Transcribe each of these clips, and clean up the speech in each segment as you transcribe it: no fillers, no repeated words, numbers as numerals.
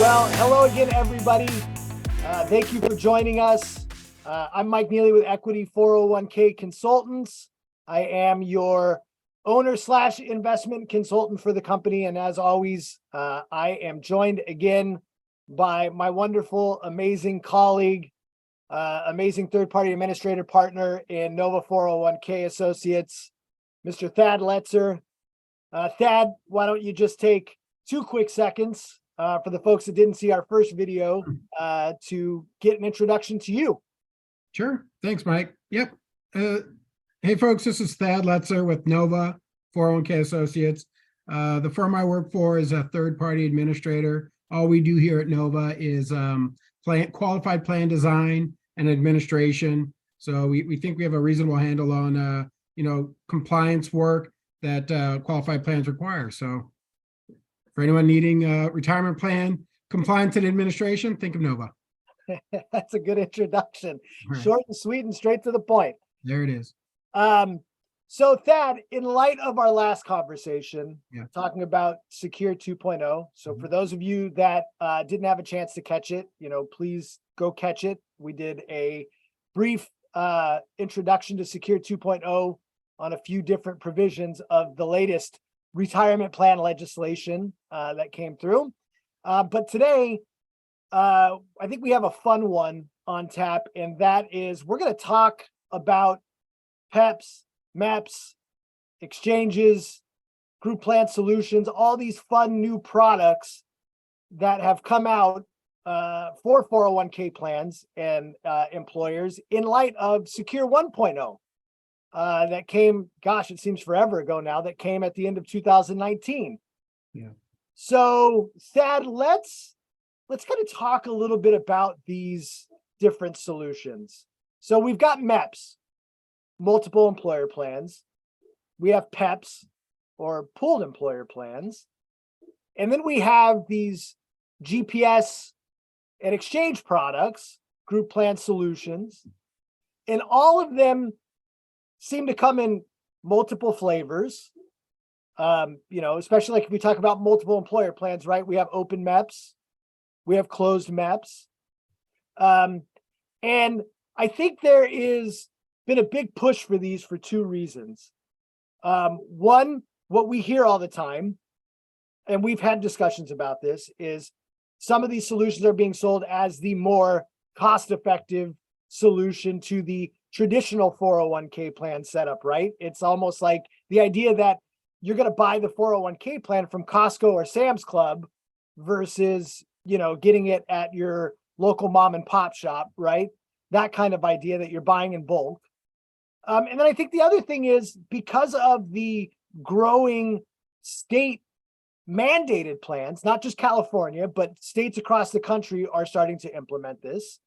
Well, hello again, everybody. Thank you for joining us. I'm Mike Neeley with Equity 401k Consultants. I am your owner/investment consultant for the company. And as always, I am joined again by my wonderful, amazing colleague, amazing third-party administrator partner in Nova 401k Associates, Mr. Thad Letzer. Thad, why don't you just take 2 quick seconds for the folks that didn't see our first video to get an introduction to you. Sure. Thanks, Mike. Yep. Hey, folks, this is Thad Letzer with Nova 401k Associates. The firm I work for is a third-party administrator. All we do here at Nova is qualified plan design and administration. So we think we have a reasonable handle on compliance work that qualified plans require. So for anyone needing a retirement plan, compliance and administration, think of Nova. That's a good introduction. Right. Short and sweet and straight to the point. There it is. So Thad, in light of our last conversation, talking about Secure 2.0. So for those of you that didn't have a chance to catch it, please go catch it. We did a brief introduction to Secure 2.0 on a few different provisions of the latest retirement plan legislation that came through. But today, I think we have a fun one on tap, and that is we're going to talk about PEPs, MEPs, exchanges, group plan solutions, all these fun new products that have come out for 401k plans and employers in light of Secure 1.0 that came, gosh, it seems forever ago now, that came at the end of 2019. Yeah. So Thad, let's kind of talk a little bit about these different solutions. So we've got MEPs, multiple employer plans. We have PEPs, or pooled employer plans. And then we have these GPS and exchange products, group plan solutions. And all of them seem to come in multiple flavors. Especially like if we talk about multiple employer plans, right? We have open MEPs, we have closed MEPs. And I think there is been a big push for these for 2 reasons. One, what we hear all the time, and we've had discussions about this, is some of these solutions are being sold as the more cost-effective solution to the traditional 401k plan setup, right? It's almost like the idea that you're going to buy the 401k plan from Costco or Sam's Club versus, getting it at your local mom and pop shop, right? That kind of idea that you're buying in bulk. And then I think the other thing is because of the growing state mandated plans, not just California, but states across the country are starting to implement this.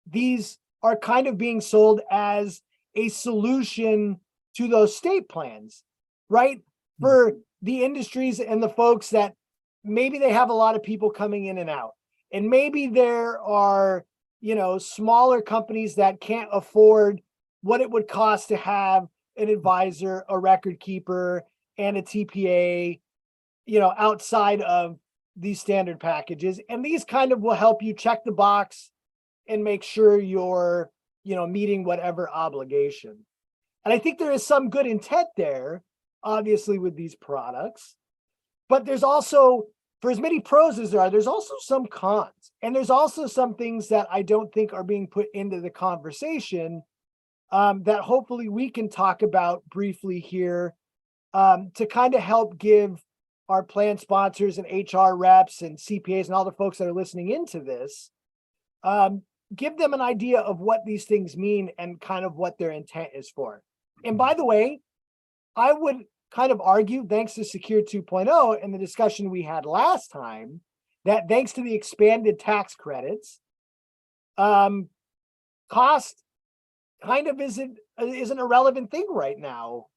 These are kind of being sold as a solution to those state plans, right? For the industries and the folks that maybe they have a lot of people coming in and out. And maybe there are, smaller companies that can't afford what it would cost to have an advisor, a record keeper, and a TPA, outside of these standard packages. And these kind of will help you check the box and make sure you're, meeting whatever obligation. And I think there is some good intent there, obviously, with these products. But there's also, for as many pros as there are, there's also some cons. And there's also some things that I don't think are being put into the conversation that hopefully we can talk about briefly here to kind of help give our plan sponsors and HR reps and CPAs and all the folks that are listening into this, give them an idea of what these things mean and kind of what their intent is for. And by the way, I would kind of argue, thanks to Secure 2.0 and the discussion we had last time, that thanks to the expanded tax credits, cost kind of is an irrelevant thing right now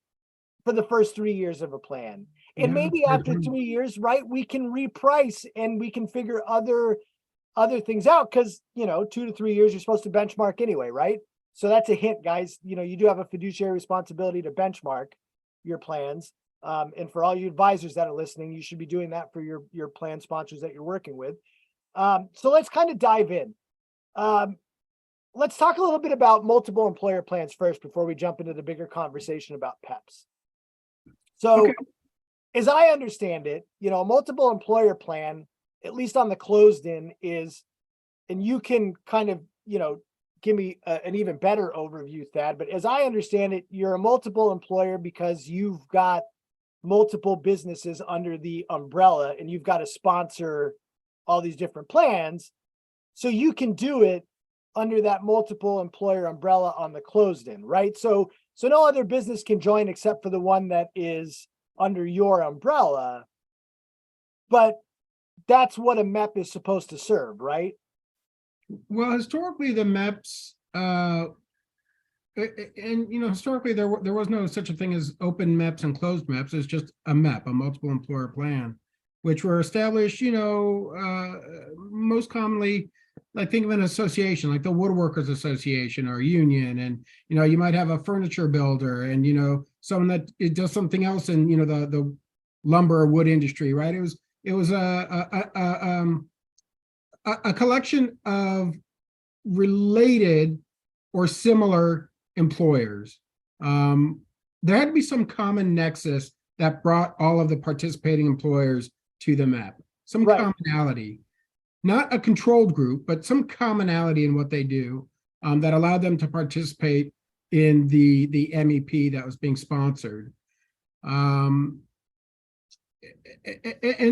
for the first 3 years of a plan. And maybe after 3 years, right, we can reprice and we can figure other things out because, 2 to 3 years, you're supposed to benchmark anyway, right? So that's a hint, guys. You do have a fiduciary responsibility to benchmark your plans. And for all you advisors that are listening, you should be doing that for your plan sponsors that you're working with. So let's kind of dive in. Let's talk a little bit about multiple employer plans first before we jump into the bigger conversation about PEPs. So Okay. as I understand it, a multiple employer plan, at least on the closed in, is, and you can kind of, give me an even better overview, Thad, but as I understand it, you're a multiple employer because you've got multiple businesses under the umbrella and you've got to sponsor all these different plans. So you can do it under that multiple employer umbrella on the closed in, right? So no other business can join except for the one that is under your umbrella, but that's what a MEP is supposed to serve, right? Well, historically, the MEPs, historically there was no such a thing as open MEPs and closed MEPs. It's just a MEP, a multiple employer plan, which were established, most commonly, like think of an association, like the Woodworkers Association or union, and you might have a furniture builder, and someone that it does something else in the lumber or wood industry, right? It was a collection of related or similar employers. There had to be some common nexus that brought all of the participating employers to the MEP, some Right. commonality, not a controlled group, but some commonality in what they do that allowed them to participate in the MEP that was being sponsored. And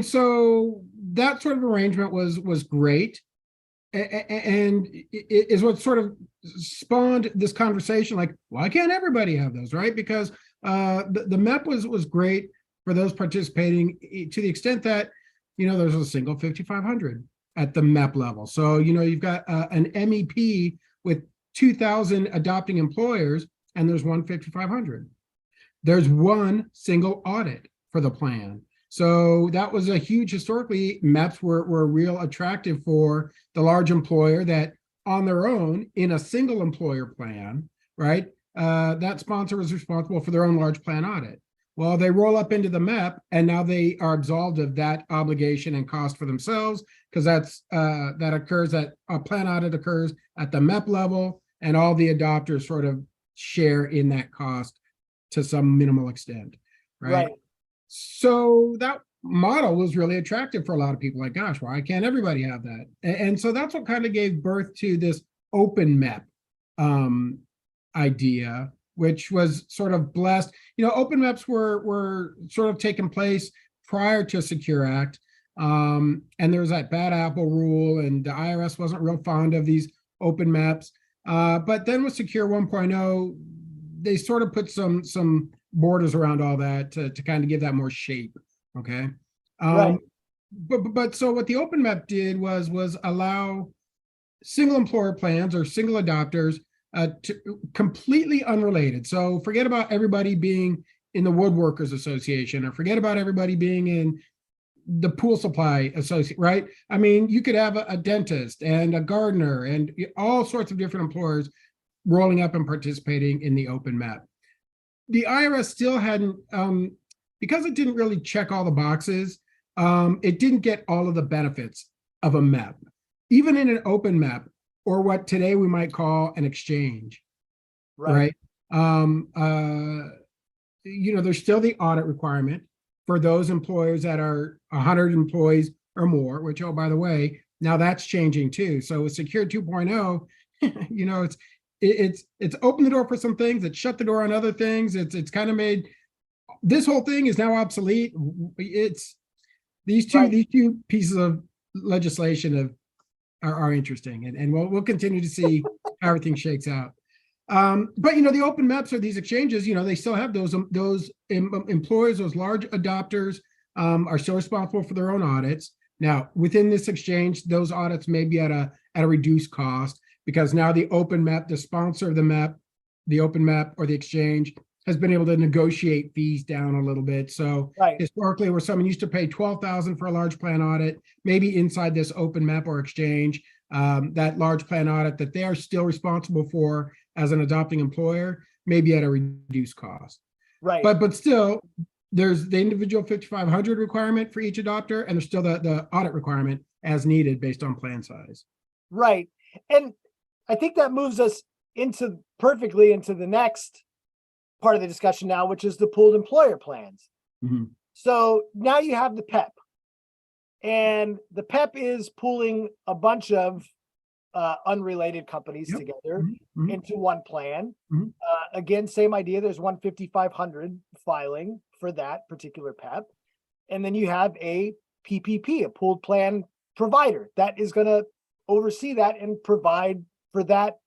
so that sort of arrangement was great, and it is what sort of spawned this conversation. Like, why can't everybody have those, right? Because the MEP was great for those participating to the extent that there's a single 5,500 at the MEP level. So you've got an MEP with 2,000 adopting employers, and there's one 5,500. There's one single audit for the plan. So that was a huge, historically, MEPs were real attractive for the large employer that on their own, in a single employer plan, right, that sponsor was responsible for their own large plan audit. Well, they roll up into the MEP, and now they are absolved of that obligation and cost for themselves, because that occurs at a plan audit occurs at the MEP level, and all the adopters sort of share in that cost to some minimal extent, right? So that model was really attractive for a lot of people. Like, gosh, why can't everybody have that? And so that's what kind of gave birth to this open MEP idea, which was sort of blessed. Open MEPs were sort of taking place prior to Secure Act. And there was that bad apple rule, and the IRS wasn't real fond of these open MEPs. But then with Secure 1.0, they sort of put some borders around all that to kind of give that more shape. Okay. Right. But so what the open MEP did was allow single employer plans or single adopters to completely unrelated. So forget about everybody being in the Woodworkers Association, or forget about everybody being in the Pool Supply Association, right? I mean, you could have a dentist and a gardener and all sorts of different employers rolling up and participating in the open MEP. The IRS still hadn't, because it didn't really check all the boxes, it didn't get all of the benefits of a MEP, even in an open MEP, or what today we might call an exchange, right? There's still the audit requirement for those employers that are 100 employees or more, which, oh, by the way, now that's changing too. So with Secure 2.0, it's opened the door for some things, it's shut the door on other things. It's kind of made this whole thing is now obsolete. It's these two pieces of legislation are interesting, and we'll continue to see how everything shakes out. But the open MEPs or these exchanges, they still have those employers, those large adopters are still responsible for their own audits. Now, within this exchange, those audits may be at a reduced cost, because now the open MEP, the sponsor of the MEP, the open MEP or the exchange, has been able to negotiate fees down a little bit. So historically, where someone used to pay $12,000 for a large plan audit, maybe inside this open MEP or exchange, that large plan audit that they are still responsible for as an adopting employer, maybe at a reduced cost. Right. But still, there's the individual 5,500 requirement for each adopter, and there's still the audit requirement as needed based on plan size. Right. And I think that moves us perfectly into the next part of the discussion now, which is the pooled employer plans. Mhm. So now you have the PEP, and the PEP is pooling a bunch of unrelated companies Yep. together Mhm. into one plan. Mhm. Again, same idea. There's one 5,500 filing for that particular PEP. And then you have a PPP, a pooled plan provider, that is going to oversee that and provide for that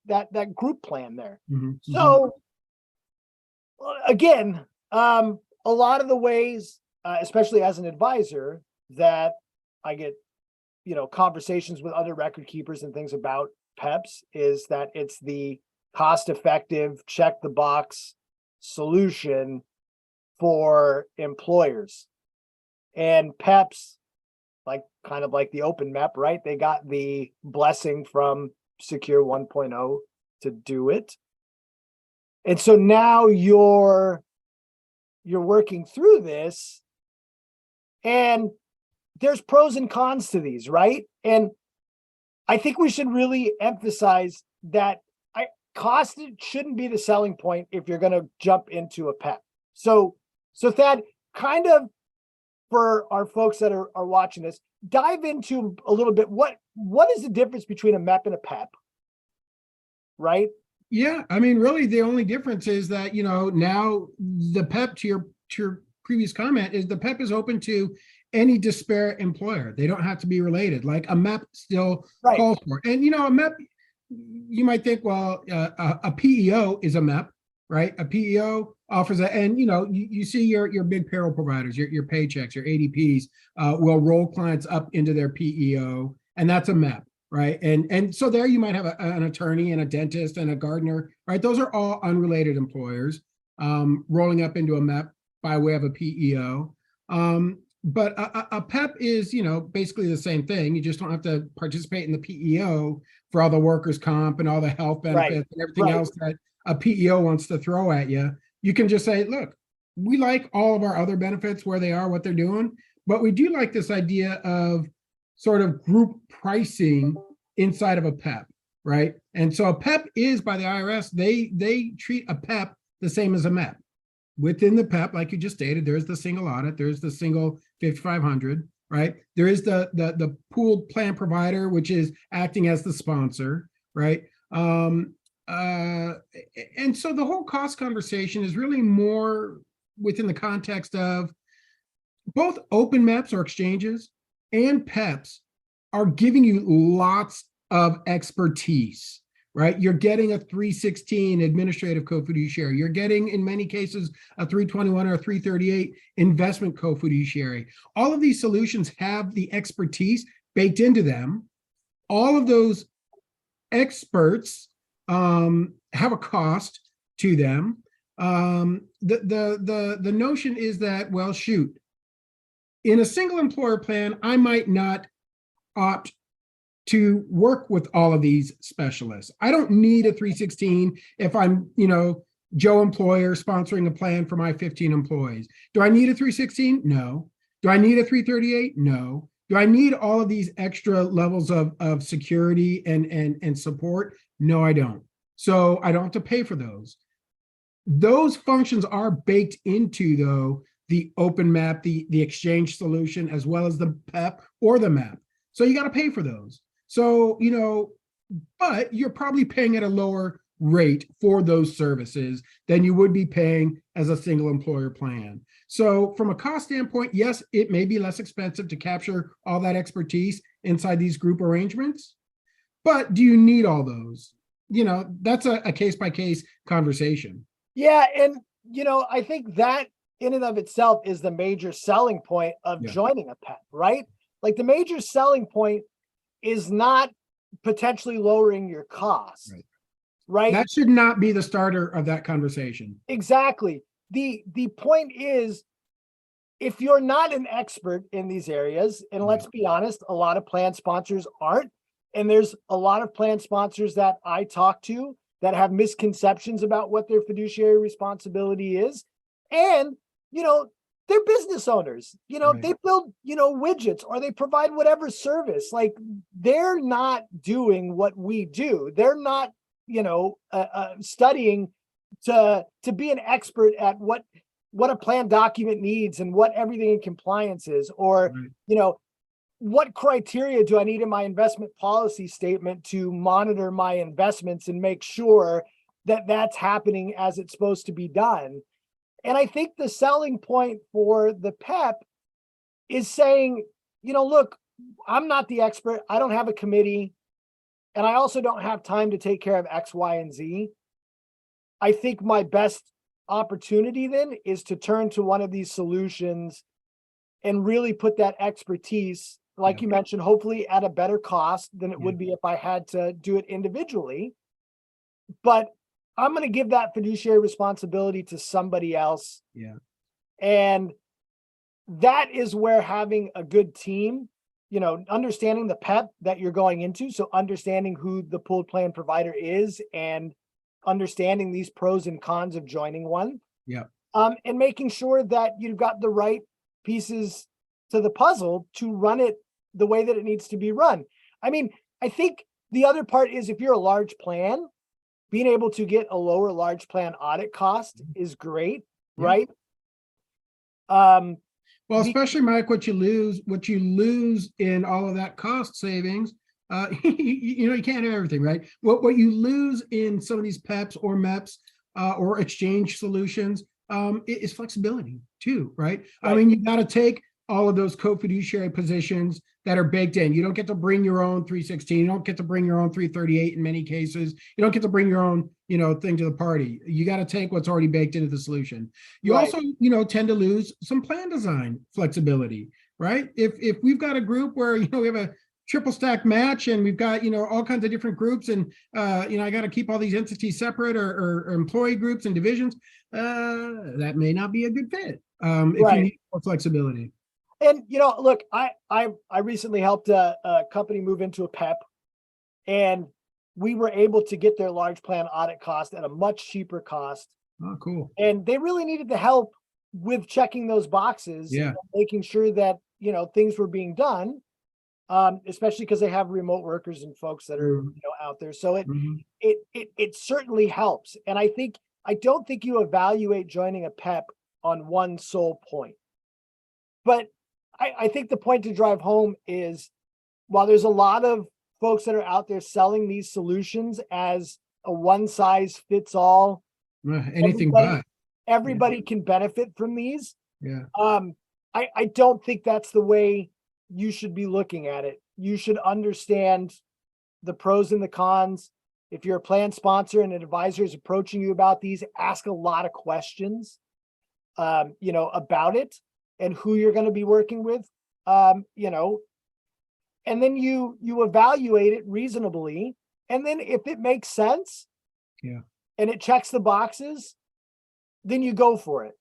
that group plan there. Mhm. So again, a lot of the ways, especially as an advisor, that I get, conversations with other record keepers and things about PEPs is that it's the cost-effective, check the box solution for employers. And PEPs, kind of like the open MEP, right? They got the blessing from Secure 1.0 to do it. And so now you're working through this, and there's pros and cons to these, right? And I think we should really emphasize that cost shouldn't be the selling point if you're going to jump into a PEP. So Thad, kind of for our folks that are watching this, dive into a little bit what is the difference between a MEP and a PEP, right? Yeah, I mean, really, the only difference is that now the PEP, to your previous comment, is the PEP is open to any disparate employer. They don't have to be related, like a MEP still Right. calls for. And a MEP, you might think, well, a PEO is a MEP, right? A PEO offers a, and you see your big payroll providers, your Paychecks, your ADPs will roll clients up into their PEO, and that's a MEP. Right. And so there you might have an attorney and a dentist and a gardener, right? Those are all unrelated employers rolling up into a MEP by way of a PEO. But a PEP is, basically the same thing. You just don't have to participate in the PEO for all the workers' comp and all the health benefits and everything else that a PEO wants to throw at you. You can just say, look, we like all of our other benefits where they are, what they're doing, but we do like this idea of sort of group pricing inside of a PEP, right? And so a PEP is, by the IRS, they treat a PEP the same as a MEP. Within the PEP, like you just stated, there's the single audit, there's the single 5,500, right? There is the pooled plan provider, which is acting as the sponsor, right? And so the whole cost conversation is really more within the context of both open MEPs or exchanges and PEPs are giving you lots of expertise, right? You're getting a 316 administrative co-fiduciary. You're getting, in many cases, a 321 or a 338 investment co-fiduciary. All of these solutions have the expertise baked into them. All of those experts have a cost to them. The notion is that, well, shoot, in a single employer plan, I might not opt to work with all of these specialists. I don't need a 316 if I'm, Joe employer sponsoring a plan for my 15 employees. Do I need a 316? No. Do I need a 338? No. Do I need all of these extra levels of security and support? No, I don't. So I don't have to pay for those. Those functions are baked into, though, the open MEP, the exchange solution, as well as the PEP or the MEP. So you got to pay for those. So, but you're probably paying at a lower rate for those services than you would be paying as a single employer plan. So from a cost standpoint, yes, it may be less expensive to capture all that expertise inside these group arrangements, but do you need all those? That's a case-by-case conversation. Yeah. And, I think that in and of itself is the major selling point of joining a PEP, right? Like the major selling point is not potentially lowering your costs, right? That should not be the starter of that conversation. Exactly. The point is, if you're not an expert in these areas, and let's be honest, a lot of plan sponsors aren't, and there's a lot of plan sponsors that I talk to that have misconceptions about what their fiduciary responsibility is, and you know, they're business owners, Right. they build, widgets, or they provide whatever service. Like, they're not doing what we do. They're not, studying to be an expert at what a plan document needs and what everything in compliance is, or, Right. what criteria do I need in my investment policy statement to monitor my investments and make sure that that's happening as it's supposed to be done. And I think the selling point for the PEP is saying, look, I'm not the expert. I don't have a committee. And I also don't have time to take care of X, Y, and Z. I think my best opportunity then is to turn to one of these solutions and really put that expertise, like Yeah. you mentioned, hopefully at a better cost than it Yeah. would be if I had to do it individually. But I'm going to give that fiduciary responsibility to somebody else. Yeah. And that is where having a good team, understanding the PEP that you're going into. So understanding who the pooled plan provider is and understanding these pros and cons of joining one. Yeah. And making sure that you've got the right pieces to the puzzle to run it the way that it needs to be run. I mean, I think the other part is, if you're a large plan, being able to get a lower large plan audit cost is great, Yeah. right? Well, especially Mike, what you lose in all of that cost savings, you can't have everything, right? What you lose in some of these PEPs or MEPs or exchange solutions is flexibility too, right? I Right. mean, you got to take all of those co-fiduciary positions that are baked in. You don't get to bring your own 316. You don't get to bring your own 338 in many cases. You don't get to bring your own, thing to the party. You got to take what's already baked into the solution. You Right. also, tend to lose some plan design flexibility, right? If we've got a group where, we have a triple stack match and we've got, all kinds of different groups and, I got to keep all these entities separate or employee groups and divisions, that may not be a good fit if you Right. need more flexibility. And look, I recently helped a company move into a PEP, and we were able to get their large plan audit cost at a much cheaper cost. Oh, cool. And they really needed the help with checking those boxes, Yeah. and making sure that things were being done, especially because they have remote workers and folks that are out there. So Mhm. it certainly helps. And I don't think you evaluate joining a PEP on one sole point. But I think the point to drive home is, while there's a lot of folks that are out there selling these solutions as a one size fits all, Anything but. everybody can benefit from these. Yeah. I don't think that's the way you should be looking at it. You should understand the pros and the cons. If you're a plan sponsor and an advisor is approaching you about these, ask a lot of questions, about it and who you're going to be working with, and then you evaluate it reasonably. And then if it makes sense, Yeah. and it checks the boxes, then you go for it.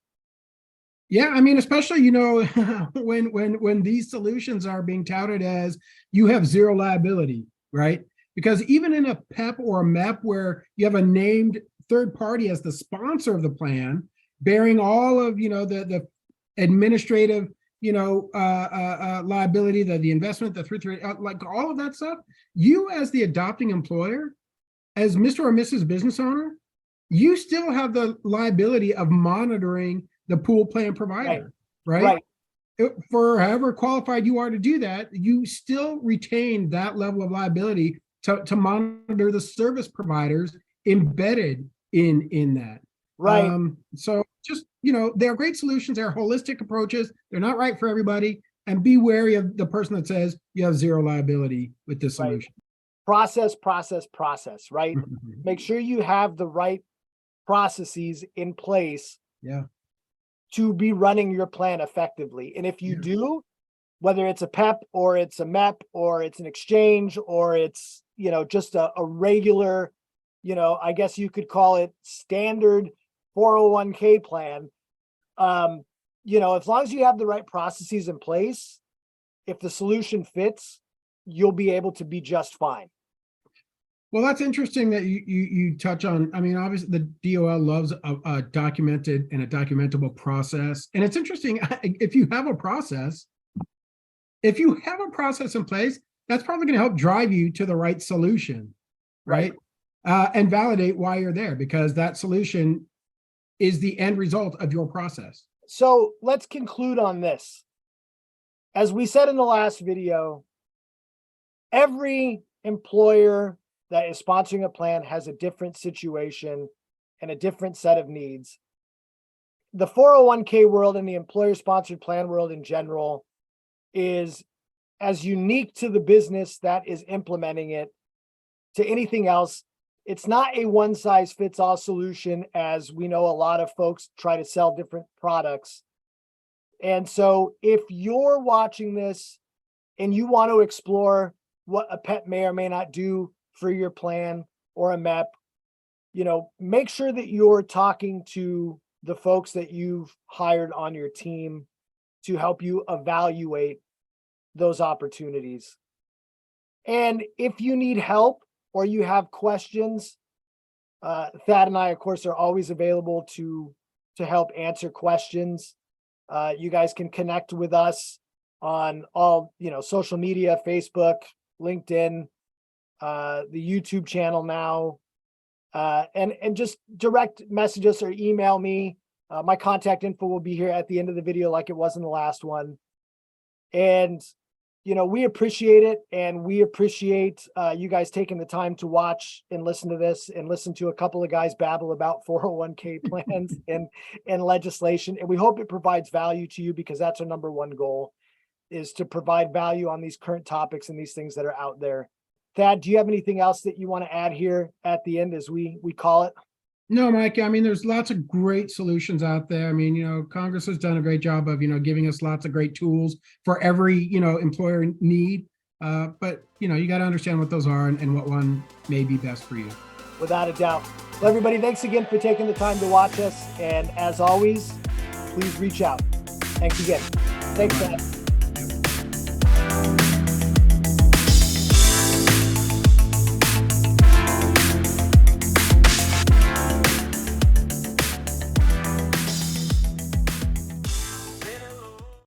Yeah, I mean, especially, when these solutions are being touted as you have zero liability, right? Because even in a PEP or a MEP where you have a named third party as the sponsor of the plan, bearing all of, the administrative, liability, the investment, the 338, like all of that stuff, you as the adopting employer, as Mr. or Mrs. business owner, you still have the liability of monitoring the pool plan provider, right? For however qualified you are to do that, you still retain that level of liability to monitor the service providers embedded in that. Right. So just, they're great solutions. They're holistic approaches. They're not right for everybody. And be wary of the person that says you have zero liability with this solution. Process, right? Make sure you have the right processes in place. Yeah. To be running your plan effectively. And if you do, whether it's a PEP or it's a MEP or it's an exchange or it's, just a regular, I guess you could call it standard 401k plan. As long as you have the right processes in place, if the solution fits, you'll be able to be just fine. Well, that's interesting that you touch on. I mean, obviously, the DOL loves a documented and a documentable process, and it's interesting if you have a process. If you have a process in place, that's probably going to help drive you to the right solution, right? And validate why you're there, because that solution is the end result of your process. So let's conclude on this. As we said in the last video, every employer that is sponsoring a plan has a different situation and a different set of needs. The 401k world and the employer-sponsored plan world in general is as unique to the business that is implementing it to anything else. It's not a one-size-fits-all solution, as we know a lot of folks try to sell different products. And so if you're watching this and you want to explore what a PEP may or may not do for your plan or a MEP, make sure that you're talking to the folks that you've hired on your team to help you evaluate those opportunities. And if you need help or you have questions, Thad and I, of course, are always available to help answer questions. You guys can connect with us on all, social media, Facebook, LinkedIn, the YouTube channel now, and just direct message us or email me. My contact info will be here at the end of the video, like it was in the last one. And, we appreciate it, and we appreciate you guys taking the time to watch and listen to this and listen to a couple of guys babble about 401k plans and legislation. And we hope it provides value to you, because that's our number one goal, is to provide value on these current topics and these things that are out there. Thad, do you have anything else that you want to add here at the end as we call it? No, Mike, I mean, there's lots of great solutions out there. I mean, Congress has done a great job of, giving us lots of great tools for every, employer need. But, you got to understand what those are and what one may be best for you. Without a doubt. Well, everybody, thanks again for taking the time to watch us. And as always, please reach out. Thanks again. Thanks, Thad.